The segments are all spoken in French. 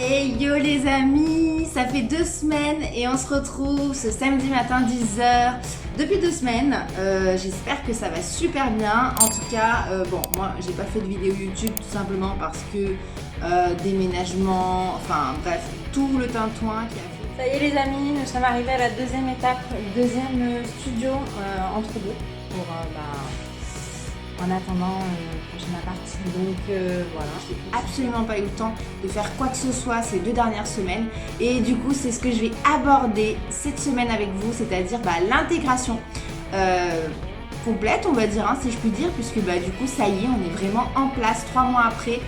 Hey yo les amis, ça fait 2 semaines et on se retrouve ce samedi matin 10h. Depuis 2 semaines, j'espère que ça va super bien. En tout cas, bon, moi j'ai pas fait de vidéo YouTube tout simplement parce que déménagement, enfin bref, tout le tintouin qui a fait. Ça y est les amis, nous sommes arrivés à la deuxième étape, le deuxième studio entre deux pour en attendant le prochain appart. Donc voilà. J'ai absolument pas eu le temps de faire quoi que ce soit ces 2 dernières semaines et du coup c'est ce que je vais aborder cette semaine avec vous, c'est-à-dire l'intégration complète on va dire, hein, si je puis dire, puisque du coup ça y est, on est vraiment en place 3 mois après.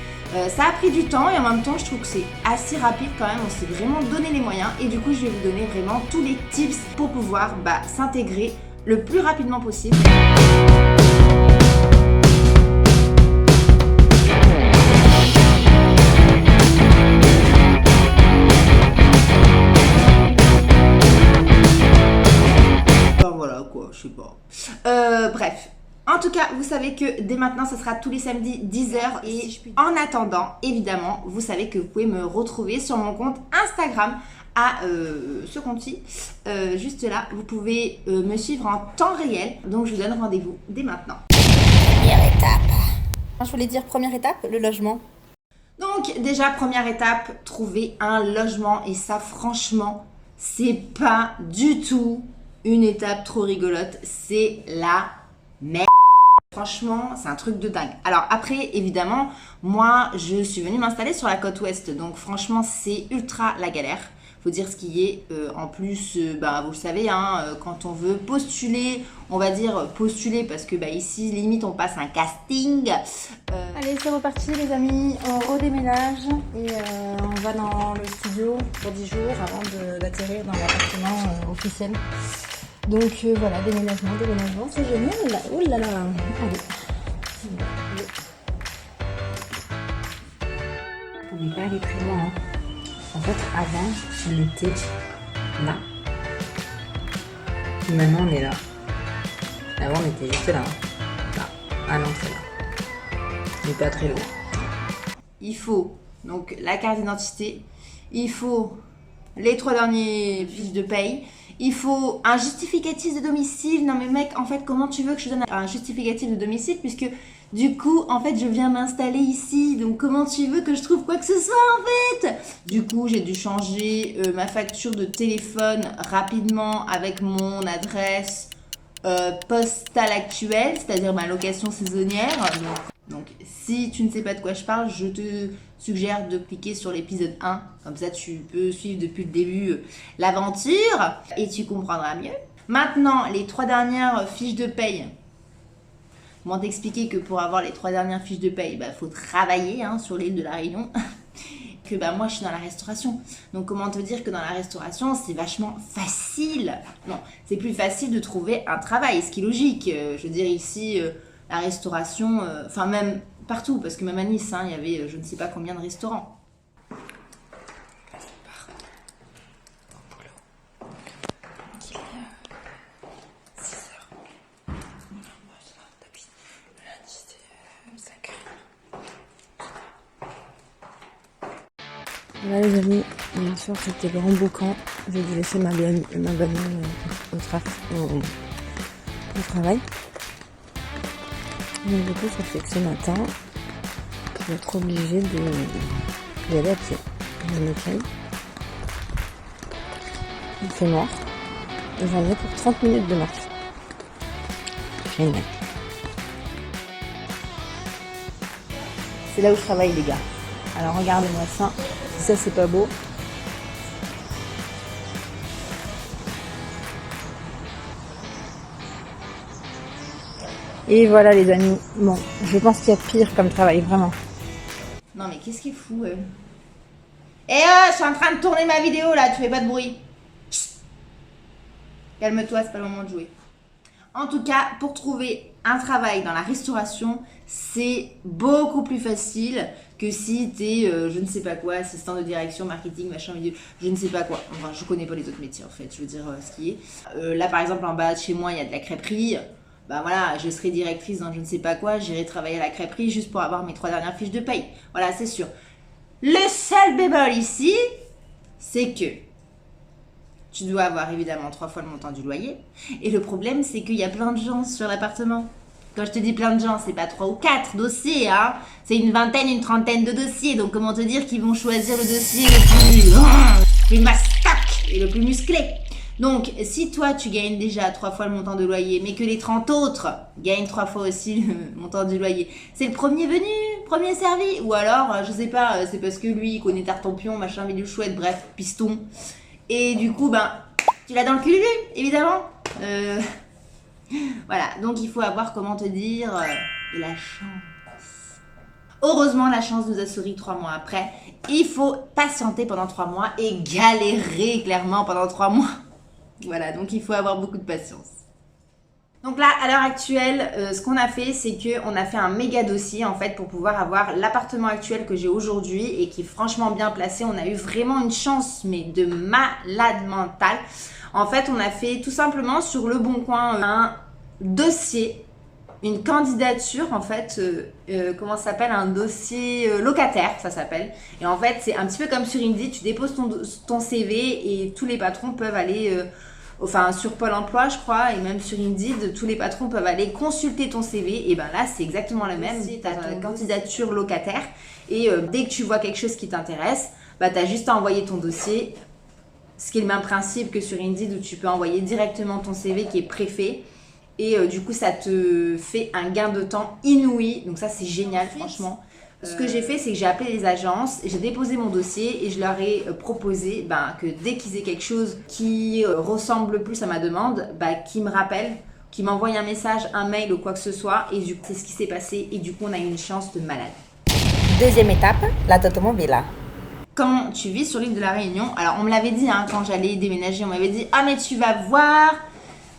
Ça a pris du temps et en même temps je trouve que c'est assez rapide quand même, on s'est vraiment donné les moyens et du coup je vais vous donner vraiment tous les tips pour pouvoir s'intégrer le plus rapidement possible. Voilà quoi, je sais pas. Bref. En tout cas, vous savez que dès maintenant, ce sera tous les samedis 10h. Et en attendant, évidemment, vous savez que vous pouvez me retrouver sur mon compte Instagram à ce compte-ci, juste là. Vous pouvez me suivre en temps réel. Donc, je vous donne rendez-vous dès maintenant. Première étape. Je voulais dire première étape, le logement. Donc, déjà, première étape, trouver un logement. Et ça, franchement, c'est pas du tout une étape trop rigolote. C'est la merde. Franchement, c'est un truc de dingue. Alors après, évidemment, moi, je suis venue m'installer sur la côte ouest. Donc franchement, c'est ultra la galère. Faut dire ce qui est. En plus, vous le savez, hein, quand on veut postuler, on va dire postuler parce que ici, limite, on passe un casting. Allez, c'est reparti les amis, on redéménage et on va dans le studio pour 10 jours avant d'atterrir dans l'appartement officiel. Donc voilà, déménagement, c'est génial. Oh là là, allez. On n'est pas allé très loin. Hein. En fait, avant, on était là. Maintenant, on est là. Avant, on était juste là. Là, à l'entrée là. Mais pas très loin. Il faut donc la carte d'identité. Il faut les 3 derniers fiches de paye. Il faut un justificatif de domicile. Non mais mec, en fait, comment tu veux que je donne un justificatif de domicile puisque du coup, en fait, je viens m'installer ici. Donc comment tu veux que je trouve quoi que ce soit en fait? Du coup, j'ai dû changer ma facture de téléphone rapidement avec mon adresse postale actuelle, c'est-à-dire ma location saisonnière. Donc, si tu ne sais pas de quoi je parle, je te suggère de cliquer sur l'épisode 1. Comme ça, tu peux suivre depuis le début l'aventure et tu comprendras mieux. Maintenant, les 3 dernières fiches de paye. Moi, t'expliquer que pour avoir les 3 dernières fiches de paye, faut travailler sur l'île de la Réunion. Que moi, je suis dans la restauration. Donc, comment te dire que dans la restauration, c'est vachement facile. Non, c'est plus facile de trouver un travail, ce qui est logique. Je veux dire, ici... la restauration, enfin même partout, parce que même à Nice, il y avait je ne sais pas combien de restaurants. Là les amis, hier soir c'était grand boucan, j'ai dû laisser ma bagnole au travail. Donc du coup ça fait que ce matin, je vais être obligée d'y aller à pied. Je me caille. Il fait noir. Et j'en ai pour 30 minutes de marche. Génial. C'est là où je travaille les gars. Alors regardez-moi ça. Si ça c'est pas beau. Et voilà les amis, bon, je pense qu'il y a pire comme travail, vraiment. Non mais qu'est-ce qu'il est fou je suis en train de tourner ma vidéo là, tu fais pas de bruit. Chut. Calme-toi, c'est pas le moment de jouer. En tout cas, pour trouver un travail dans la restauration, c'est beaucoup plus facile que si t'es, je ne sais pas quoi, assistant de direction, marketing, machin, milieu, je ne sais pas quoi. Enfin, je connais pas les autres métiers en fait, je veux dire ce qui est. Là par exemple, en bas de chez moi, il y a de la crêperie. Voilà, je serai directrice dans je ne sais pas quoi, j'irai travailler à la crêperie juste pour avoir mes 3 dernières fiches de paye. Voilà, c'est sûr. Le seul bémol ici, c'est que tu dois avoir évidemment 3 fois le montant du loyer. Et le problème, c'est qu'il y a plein de gens sur l'appartement. Quand je te dis plein de gens, c'est pas 3 ou 4 dossiers, hein. C'est une vingtaine, une trentaine de dossiers. Donc comment te dire qu'ils vont choisir le dossier le plus mastoc et le plus musclé. Donc si toi tu gagnes déjà 3 fois le montant de loyer, mais que les 30 autres gagnent 3 fois aussi le montant du loyer, c'est le premier venu, premier servi. Ou alors, je sais pas, c'est parce que lui il connaît Tartampion, machin, vidéo chouette, bref, piston. Et du coup, ben, tu l'as dans le cul, évidemment. Voilà, donc il faut avoir, comment te dire, la chance. Heureusement, la chance nous a souri 3 mois après. Il faut patienter pendant 3 mois et galérer clairement pendant 3 mois. Voilà, donc il faut avoir beaucoup de patience. Donc là, à l'heure actuelle, ce qu'on a fait, c'est qu'on a fait un méga dossier en fait pour pouvoir avoir l'appartement actuel que j'ai aujourd'hui et qui est franchement bien placé. On a eu vraiment une chance, mais de malade mentale. En fait, on a fait tout simplement sur Le Bon Coin un dossier, une candidature en fait, comment ça s'appelle, un dossier locataire, ça s'appelle. Et en fait, c'est un petit peu comme sur Indeed, tu déposes ton CV et tous les patrons peuvent aller... Enfin, sur Pôle emploi, je crois, et même sur Indeed, tous les patrons peuvent aller consulter ton CV. Et ben là, c'est exactement le même. Tu as ta candidature locataire. Et dès que tu vois quelque chose qui t'intéresse, bah, tu as juste à envoyer ton dossier. Ce qui est le même principe que sur Indeed, où tu peux envoyer directement ton CV qui est préfet. Et du coup, ça te fait un gain de temps inouï. Donc ça, c'est génial, franchement. Ce que j'ai fait, c'est que j'ai appelé les agences, j'ai déposé mon dossier et je leur ai proposé que dès qu'ils aient quelque chose qui ressemble plus à ma demande, qu'ils me rappellent, qu'ils m'envoient un message, un mail ou quoi que ce soit. Et du coup, c'est ce qui s'est passé et du coup, on a eu une chance de malade. Deuxième étape, la Totomobile. Quand tu vis sur l'île de la Réunion, alors on me l'avait dit quand j'allais déménager, on m'avait dit « Ah mais tu vas voir,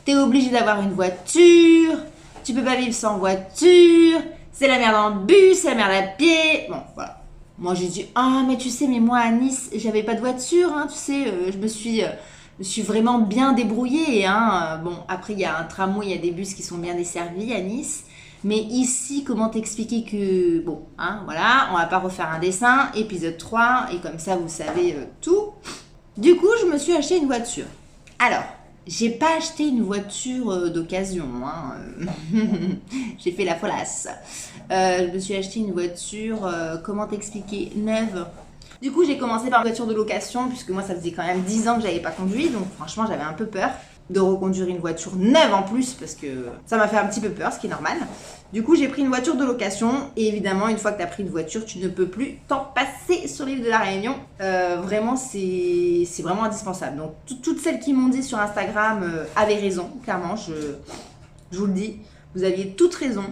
t'es obligé d'avoir une voiture, tu peux pas vivre sans voiture ». C'est la merde en bus, c'est la merde à pied. Bon, voilà. Moi, j'ai dit, mais tu sais, mais moi, à Nice, j'avais pas de voiture, hein, tu sais, je me suis vraiment bien débrouillée, hein. Bon, après, il y a un tramway, il y a des bus qui sont bien desservis à Nice. Mais ici, comment t'expliquer que... Bon, voilà, on va pas refaire un dessin, épisode 3, et comme ça, vous savez tout. Du coup, je me suis acheté une voiture. Alors... J'ai pas acheté une voiture d'occasion, j'ai fait la folasse. Je me suis acheté une voiture, comment t'expliquer, neuve. Du coup, j'ai commencé par une voiture de location, puisque moi, ça faisait quand même 10 ans que j'avais pas conduit, donc franchement, j'avais un peu peur de reconduire une voiture neuve en plus, parce que ça m'a fait un petit peu peur, ce qui est normal. Du coup, j'ai pris une voiture de location, et évidemment, une fois que tu as pris une voiture, tu ne peux plus t'en passer sur l'île de la Réunion. Vraiment, c'est vraiment indispensable. Donc, toutes celles qui m'ont dit sur Instagram avaient raison, clairement, je vous le dis, vous aviez toutes raison.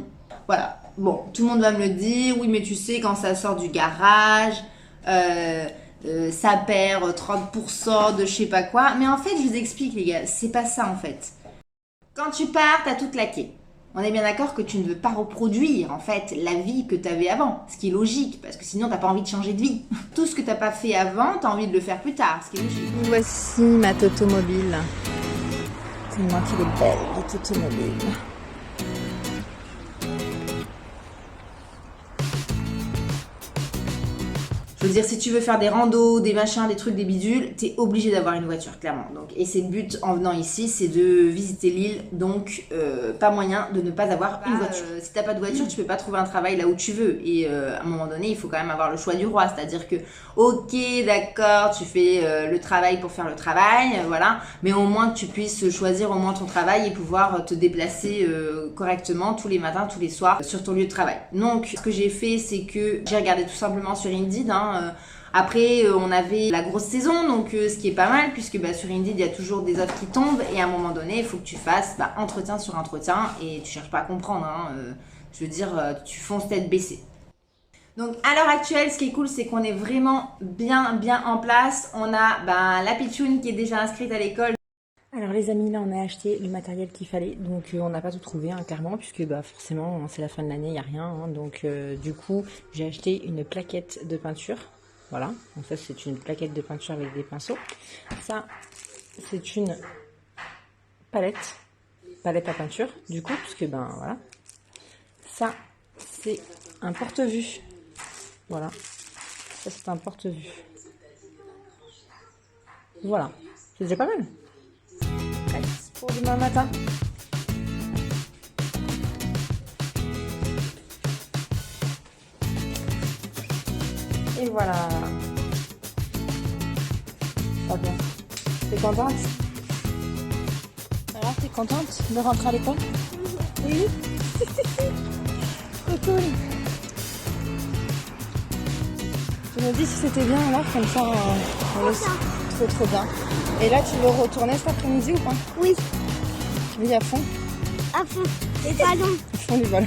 Voilà, bon, tout le monde va me le dire, oui, mais tu sais, quand ça sort du garage... ça perd 30% de je sais pas quoi. Mais en fait, je vous explique les gars, c'est pas ça en fait. Quand tu pars, t'as tout claqué. On est bien d'accord que tu ne veux pas reproduire en fait la vie que t'avais avant. Ce qui est logique, parce que sinon t'as pas envie de changer de vie. Tout ce que t'as pas fait avant, t'as envie de le faire plus tard, ce qui est logique. Voici ma Totomobile. C'est moi qui l'ai belle, la Totomobile. Je veux dire, si tu veux faire des randos, des machins, des trucs, des bidules, t'es obligé d'avoir une voiture, clairement. Donc, et c'est le but en venant ici, c'est de visiter l'île. Donc, pas moyen de ne pas avoir une voiture. Si t'as pas de voiture, tu peux pas trouver un travail là où tu veux. Et à un moment donné, il faut quand même avoir le choix du roi. C'est-à-dire que, ok, d'accord, tu fais le travail pour faire le travail, voilà. Mais au moins que tu puisses choisir au moins ton travail et pouvoir te déplacer correctement tous les matins, tous les soirs sur ton lieu de travail. Donc, ce que j'ai fait, c'est que j'ai regardé tout simplement sur Indeed, après, on avait la grosse saison, donc ce qui est pas mal, puisque sur Indeed, il y a toujours des offres qui tombent, et à un moment donné, il faut que tu fasses entretien sur entretien, et tu cherches pas à comprendre, je veux dire, tu fonces tête baissée. Donc à l'heure actuelle, ce qui est cool, c'est qu'on est vraiment bien en place. On a la Pichoune qui est déjà inscrite à l'école. Alors les amis, là on a acheté le matériel qu'il fallait, donc on n'a pas tout trouvé clairement, puisque forcément c'est la fin de l'année, il n'y a rien, donc du coup j'ai acheté une plaquette de peinture, voilà, donc ça c'est une plaquette de peinture avec des pinceaux, ça c'est une palette à peinture, du coup, puisque voilà, ça c'est un porte-vue, voilà, Ça, c'est un porte-vue. Voilà. C'est déjà pas mal. Allez, pour demain matin. Et voilà. Pas bien. T'es contente? Alors, t'es contente de rentrer à l'école? Oui. Trop cool. Tu me dis si c'était bien alors, comme ça, c'est trop bien. Et là, tu veux retourner cet après-midi ou pas? Oui, Oui, à fond. à fond. Les ballons. À fond du ballon.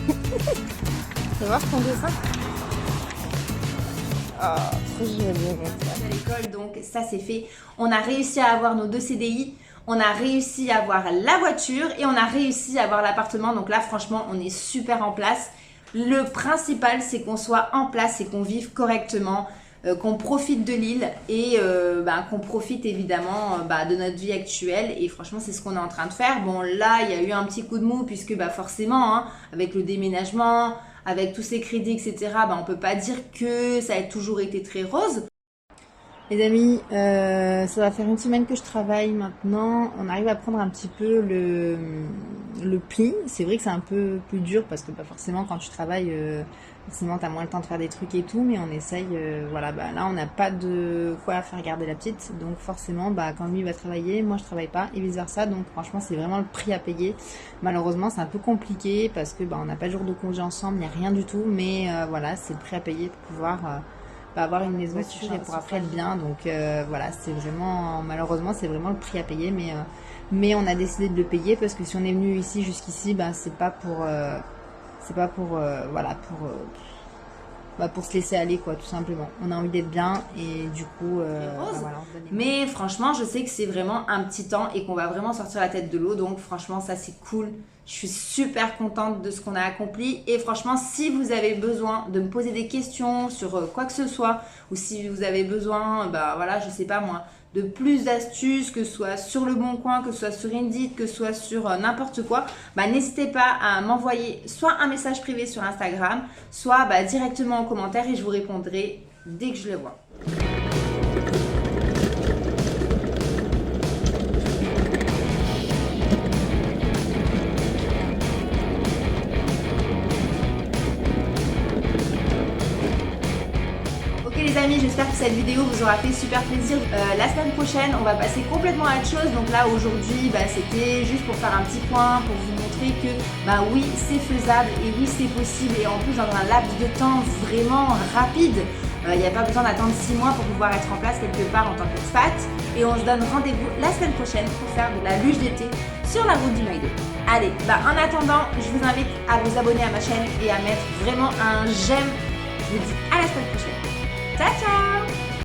Tu vas voir ton dessin? Ah, trop joli. À l'école, donc ça c'est fait. On a réussi à avoir nos 2 CDI, on a réussi à avoir la voiture et on a réussi à avoir l'appartement. Donc là, franchement, on est super en place. Le principal, c'est qu'on soit en place et qu'on vive correctement, qu'on profite de l'île et qu'on profite évidemment de notre vie actuelle. Et franchement, c'est ce qu'on est en train de faire. Bon, là, il y a eu un petit coup de mou puisque forcément, hein, avec le déménagement, avec tous ces crédits, etc., on peut pas dire que ça a toujours été très rose. Les amis, ça va faire une semaine que je travaille maintenant. On arrive à prendre un petit peu le pli. C'est vrai que c'est un peu plus dur parce que forcément quand tu travailles, forcément t'as moins le temps de faire des trucs et tout, mais on essaye. Là on n'a pas de quoi faire garder la petite, donc forcément quand lui va travailler, moi je travaille pas et vice versa. Donc franchement c'est vraiment le prix à payer. Malheureusement c'est un peu compliqué parce que on n'a pas de jour de congé ensemble, il n'y a rien du tout, mais c'est le prix à payer pour pouvoir avoir une maison sûre et pour après être bien. Donc c'est vraiment, malheureusement c'est vraiment le prix à payer, mais on a décidé de le payer parce que si on est venu ici jusqu'ici, c'est pas pour pour se laisser aller quoi, tout simplement. On a envie d'être bien et du coup mais franchement je sais que c'est vraiment un petit temps et qu'on va vraiment sortir la tête de l'eau, donc franchement ça c'est cool. Je suis super contente de ce qu'on a accompli et franchement si vous avez besoin de me poser des questions sur quoi que ce soit ou si vous avez besoin je sais pas moi, de plus d'astuces, que ce soit sur Le Bon Coin, que ce soit sur Indeed, que ce soit sur n'importe quoi, n'hésitez pas à m'envoyer soit un message privé sur Instagram, soit directement en commentaire et je vous répondrai dès que je le vois. Les amis, j'espère que cette vidéo vous aura fait super plaisir. La semaine prochaine, on va passer complètement à autre chose. Donc là, aujourd'hui, c'était juste pour faire un petit point, pour vous montrer que oui, c'est faisable et oui, c'est possible. Et en plus, dans un laps de temps vraiment rapide. Il n'y a pas besoin d'attendre 6 mois pour pouvoir être en place quelque part en tant qu'expat. Et on se donne rendez-vous la semaine prochaine pour faire de la luge d'été sur la route du McDo. Allez, en attendant, je vous invite à vous abonner à ma chaîne et à mettre vraiment un j'aime. Je vous dis à la semaine prochaine. Ciao, ciao!